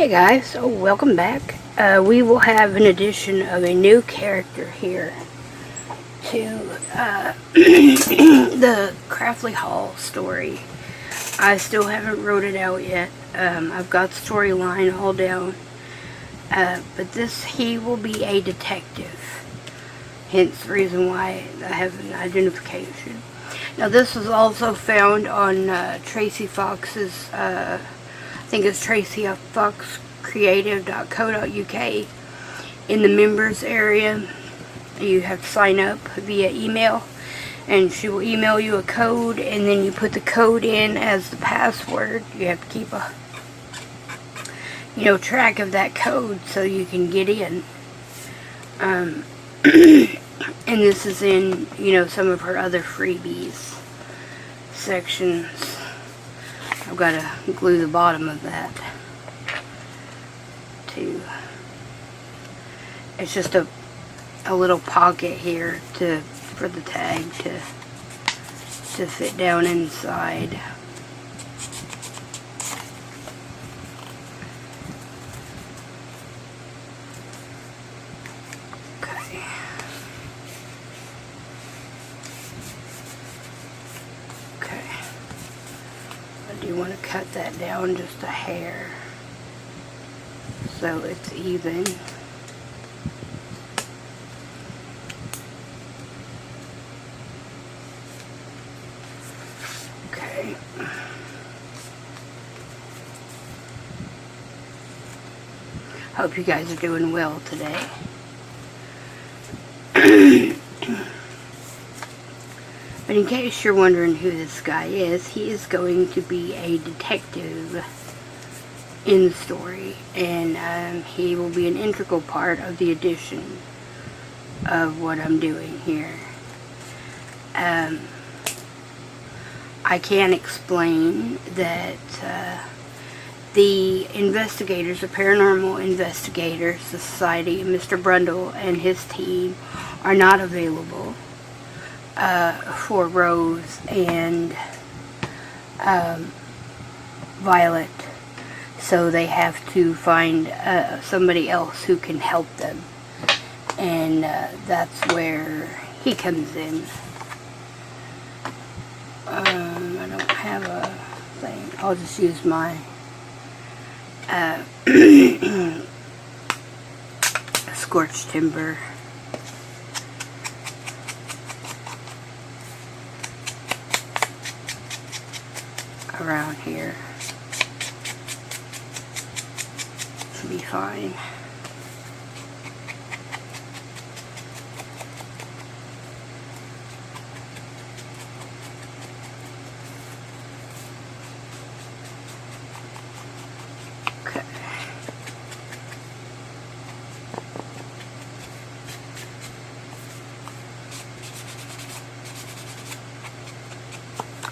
Hey guys, so welcome back. We will have an addition of a new character here to the Craftly Hall story. I still haven't wrote it out yet. I've got the storyline all down. But he will be a detective. Hence the reason why I have an identification. Now this is also found on Tracy Fox's, I think it's tracyfoxcreative.co.uk. In the members area, you have to sign up via email, and she will email you a code, and then you put the code in as the password. You have to keep a track of that code so you can get in. And this is in some of her other freebies sections. I've got to glue the bottom of that too. It's just a little pocket here for the tag to fit down inside. Okay. Okay. I do want to cut that down just a hair so it's even. Okay. Hope you guys are doing well today. But in case you're wondering who this guy is, he is going to be a detective in the story, and he will be an integral part of the addition of what I'm doing here. I can explain that the investigators, the Paranormal Investigators Society, Mr. Brundle and his team are not available for Rose and Violet, so they have to find somebody else who can help them, and that's where he comes in. I don't have a thing. I'll just use my scorched timber. Around here should be fine. Okay.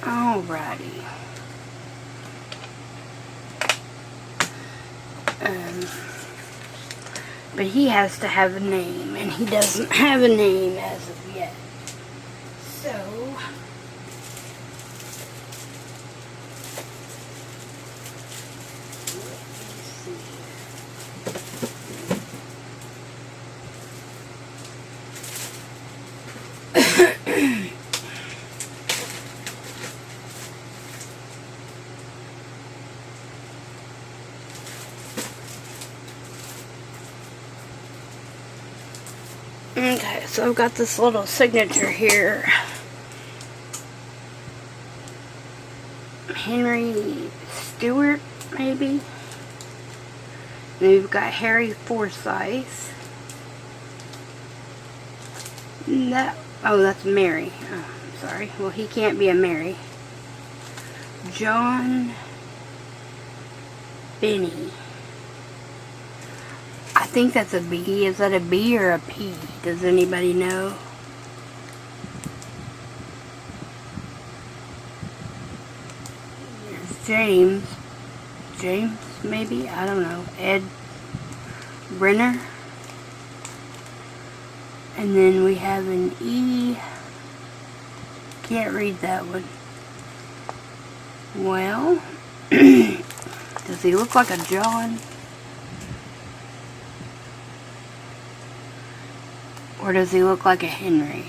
Alrighty. But he has to have a name, and he doesn't have a name as of yet. So, okay, so I've got this little signature here. Henry Stewart, maybe? And we've got Harry Forsyth. That's Mary. Oh, I'm sorry. Well, he can't be a Mary. John Benny. I think that's a B. Is that a B or a P? Does anybody know? There's James. James, maybe? I don't know. Ed Brenner. And then we have an E. Can't read that one. Well, does he look like a John? Or does he look like a Henry?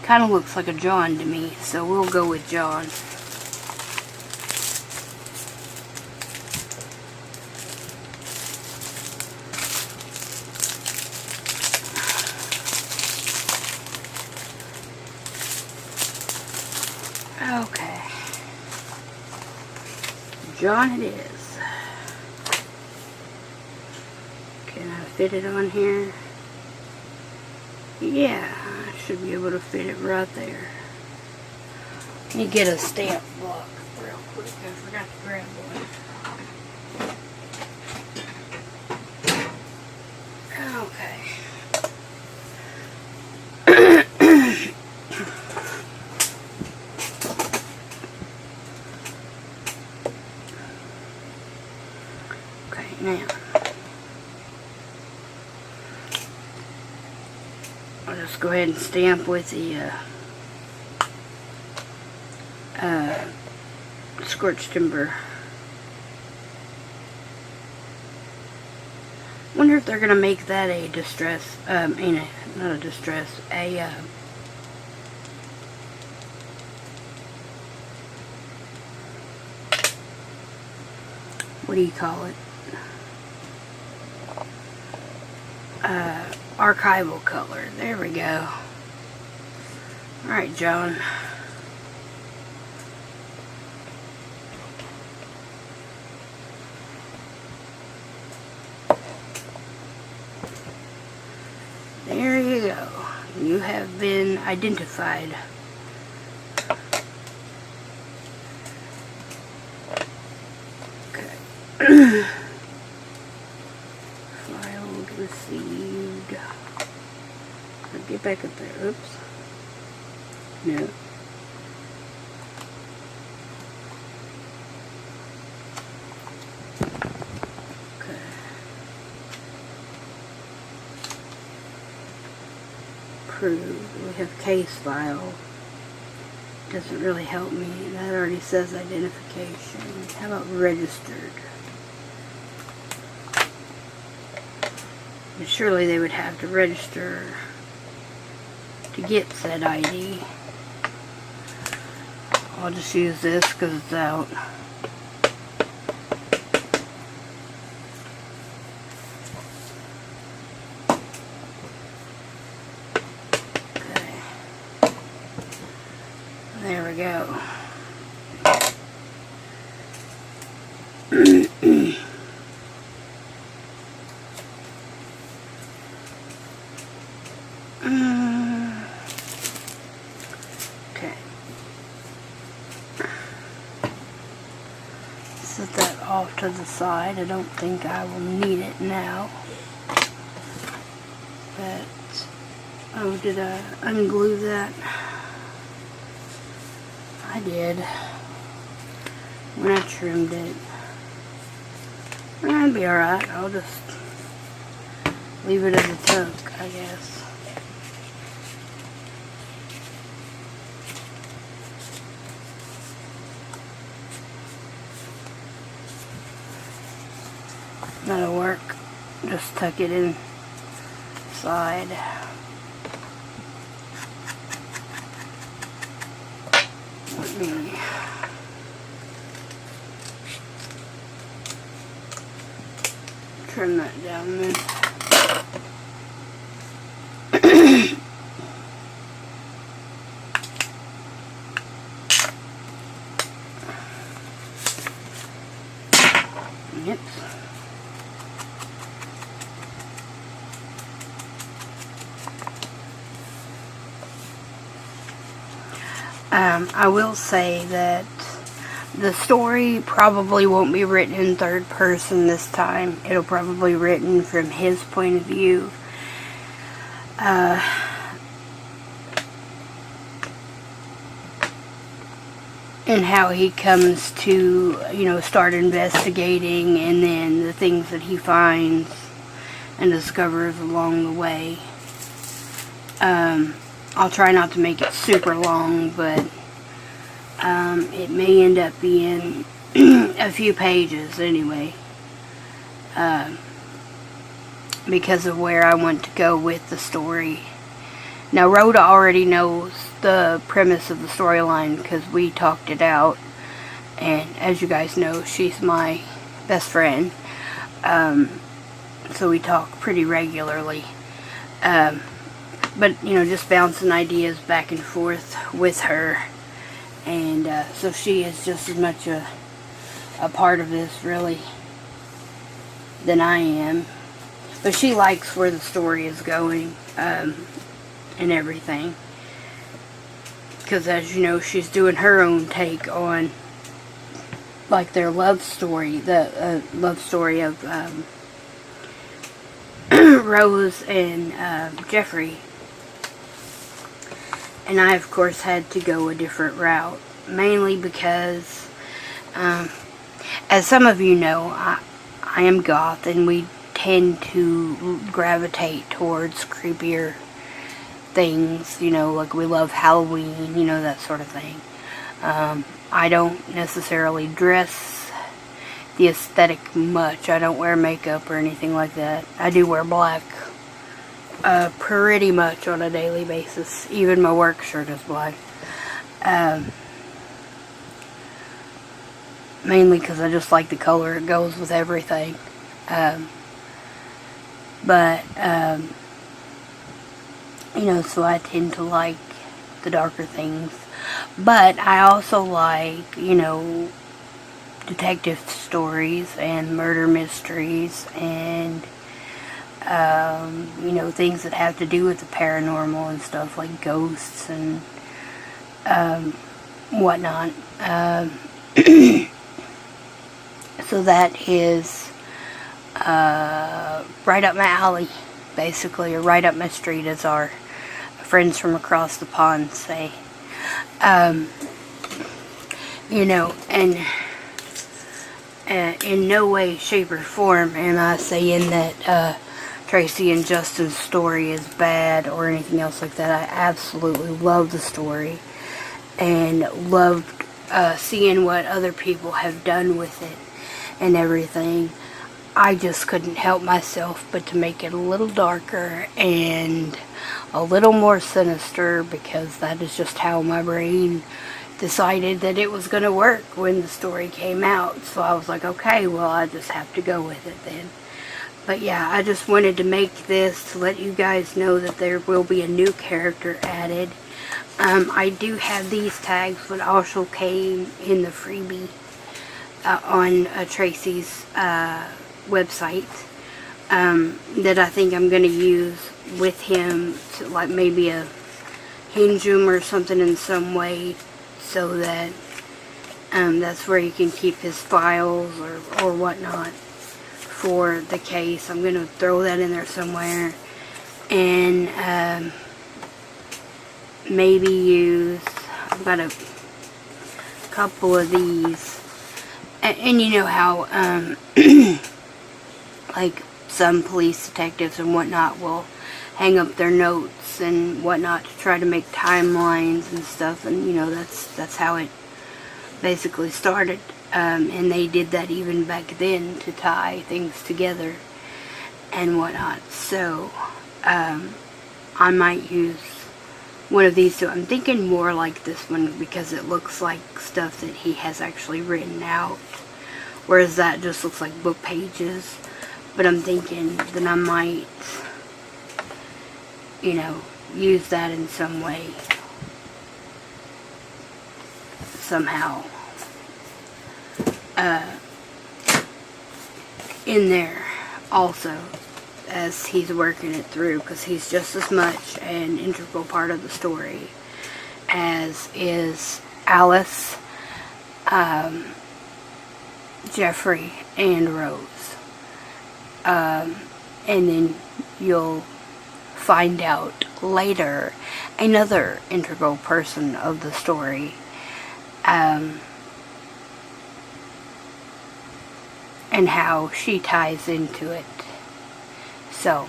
Kind of looks like a John to me, so we'll go with John. Okay. John it is. Can I fit it on here? Yeah, I should be able to fit it right there. Let me get a stamp block real quick. I forgot to grab one. Okay. Okay, now I'll just go ahead and stamp with the scorched timber. Wonder if they're gonna make that a distress, not a distress, what do you call it? Archival color. There we go. Alright, John. There you go. You have been identified. Okay. Filed, received. Get back up there. Oops. No. Okay. Approved. We have case file. Doesn't really help me. That already says identification. How about registered? And surely they would have to register to get said ID. I'll just use this because it's out. Okay. There we go. Okay. Set that off to the side. I don't think I will need it now. But, oh, did I unglue that? I did. When I trimmed it. That'd be alright. I'll just leave it as a tuck, I guess. That'll work. Just tuck it inside. Let me trim that down then. Yep. I will say that the story probably won't be written in third person this time. It'll probably be written from his point of view. And how he comes to, you know, start investigating, and then the things that he finds and discovers along the way. I'll try not to make it super long, but it may end up being a few pages anyway. because of where I want to go with the story. Now, Rhoda already knows the premise of the storyline because we talked it out. And as you guys know, she's my best friend. So we talk pretty regularly. But, you know, just bouncing ideas back and forth with her. And so she is just as much a part of this, really, than I am. But she likes where the story is going, and everything. Because, as you know, she's doing her own take on, like, their love story. The love story of Rose and Jeffrey. And I, of course, had to go a different route. Mainly because, as some of you know, I am goth, and we tend to gravitate towards creepier things, you know, like we love Halloween, you know, that sort of thing. I don't necessarily dress the aesthetic much. I don't wear makeup or anything like that. I do wear black pretty much on a daily basis. Even my work shirt is black. Mainly because I just like the color. It goes with everything. You know, so I tend to like the darker things. But I also like, you know, detective stories and murder mysteries and, you know, things that have to do with the paranormal and stuff, like ghosts and whatnot. So that is right up my alley, basically, or right up my street, as our friends from across the pond say. You know, and in no way, shape, or form am I saying that Tracy and Justin's story is bad or anything else like that. I absolutely love the story and loved seeing what other people have done with it and everything. I just couldn't help myself but to make it a little darker and a little more sinister, because that is just how my brain decided that it was going to work when the story came out. So I was like, okay, well, I just have to go with it then. But yeah, I just wanted to make this to let you guys know that there will be a new character added. I do have these tags, but also came in the freebie on Tracy's website that I think I'm going to use with him, to, like, maybe hinge him or something in some way, so that that's where you can keep his files or whatnot for the case. I'm going to throw that in there somewhere, and maybe use, I've got a couple of these, and you know how like some police detectives and whatnot will hang up their notes and whatnot to try to make timelines and stuff, and you know, that's how it basically started, and they did that even back then to tie things together and whatnot. So I might use one of these two. I'm thinking more like this one because it looks like stuff that he has actually written out, whereas that just looks like book pages. But I'm thinking that I might, you know, use that in some way, somehow, in there also, as he's working it through, because he's just as much an integral part of the story as is Alice, Jeffrey, and Rose. And then you'll find out later another integral person of the story, and how she ties into it. So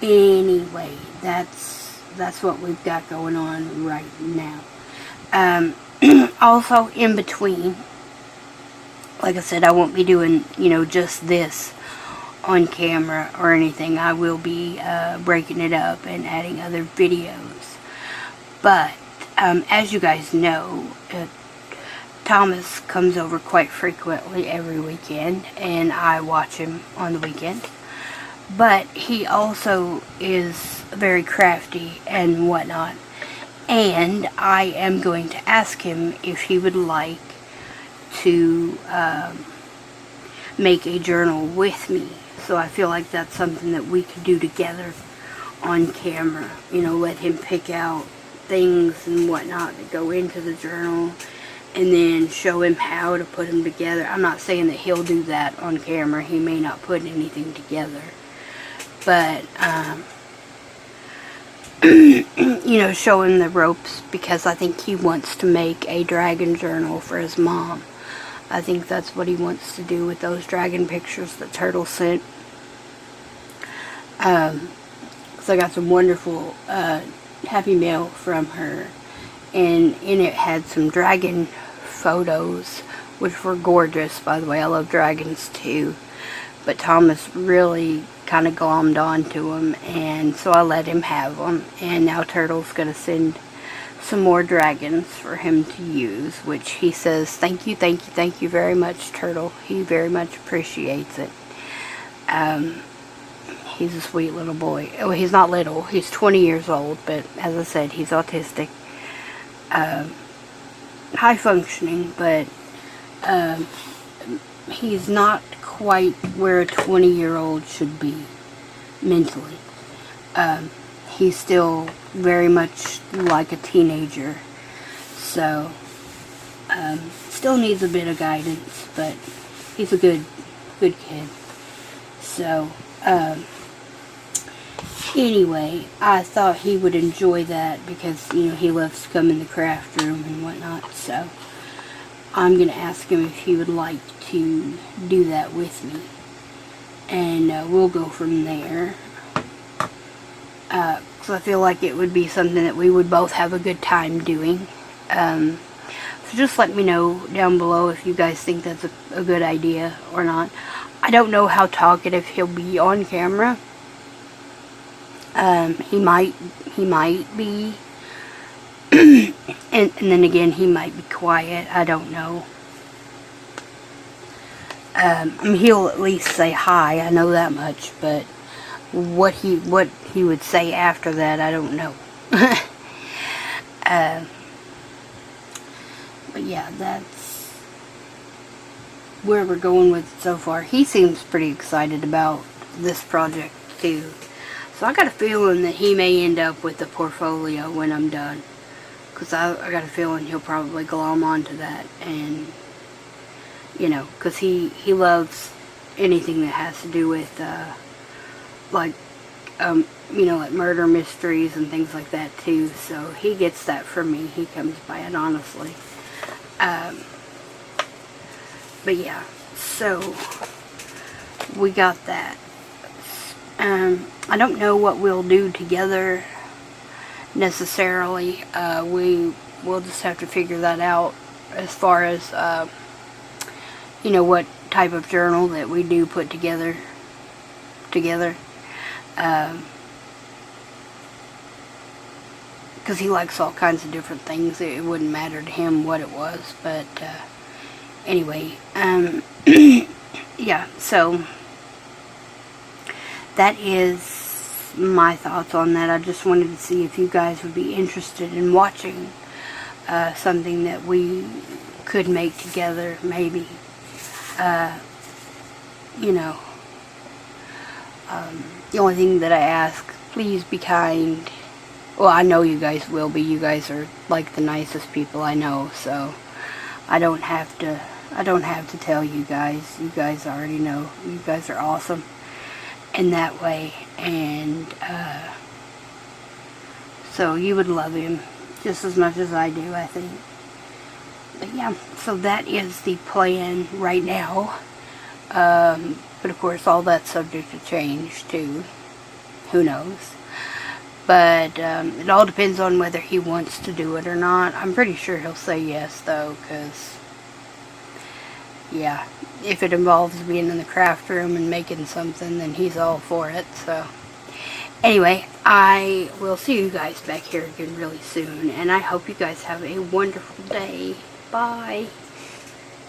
anyway, that's what we've got going on right now. Also, in between, like I said, I won't be doing, you know, just this on camera or anything. I will be breaking it up and adding other videos. But as you guys know, Thomas comes over quite frequently every weekend, and I watch him on the weekend. But he also is very crafty and whatnot, and I am going to ask him if he would like to make a journal with me. So I feel like that's something that we could do together on camera. You know, let him pick out things and whatnot that go into the journal, and then show him how to put them together. I'm not saying that he'll do that on camera. He may not put anything together. But, you know, show him the ropes, because I think he wants to make a dragon journal for his mom. I think that's what he wants to do with those dragon pictures that Turtle sent. So I got some wonderful happy mail from her, and in it had some dragon photos, which were gorgeous, by the way. I love dragons too, but Thomas really kind of glommed onto them, and so I let him have them. And now Turtle's going to send some more dragons for him to use, which he says thank you very much, Turtle. He very much appreciates it. He's a sweet little boy. Oh, he's not little, he's 20 years old, but as I said, he's autistic, high functioning, but he's not quite where a 20-year-old should be mentally. He's still very much like a teenager, so still needs a bit of guidance, but he's a good kid. So anyway, I thought he would enjoy that, because, you know, he loves to come in the craft room and whatnot. So I'm going to ask him if he would like to do that with me, and we'll go from there. Because I feel like it would be something that we would both have a good time doing. So just let me know down below if you guys think that's a good idea or not. I don't know how talkative he'll be on camera. He might be, and then again, he might be quiet. I don't know. I mean, he'll at least say hi, I know that much, but what he would say after that, I don't know. But yeah, that's where we're going with it so far. He seems pretty excited about this project too. So I got a feeling that he may end up with the portfolio when I'm done. Because I got a feeling he'll probably glom onto that. And, you know, because he loves anything that has to do with, like, you know, like murder mysteries and things like that too. So he gets that from me. He comes by it honestly. But yeah, so we got that. I don't know what we'll do together necessarily. We'll just have to figure that out as far as, you know, what type of journal that we do put together. Because he likes all kinds of different things. It wouldn't matter to him what it was, but anyway, yeah, so that is my thoughts on that. I just wanted to see if you guys would be interested in watching something that we could make together, maybe. You know, the only thing that I ask, please be kind. Well, I know you guys will be. You guys are like the nicest people I know, so I don't have to tell you guys. You guys already know. You guys are awesome in that way, and so you would love him just as much as I do, I think. But yeah, so that is the plan right now. But of course, all that's subject to change too. Who knows? But it all depends on whether he wants to do it or not. I'm pretty sure he'll say yes, though, because yeah, if it involves being in the craft room and making something, then he's all for it. So anyway, I will see you guys back here again really soon, and I hope you guys have a wonderful day. Bye.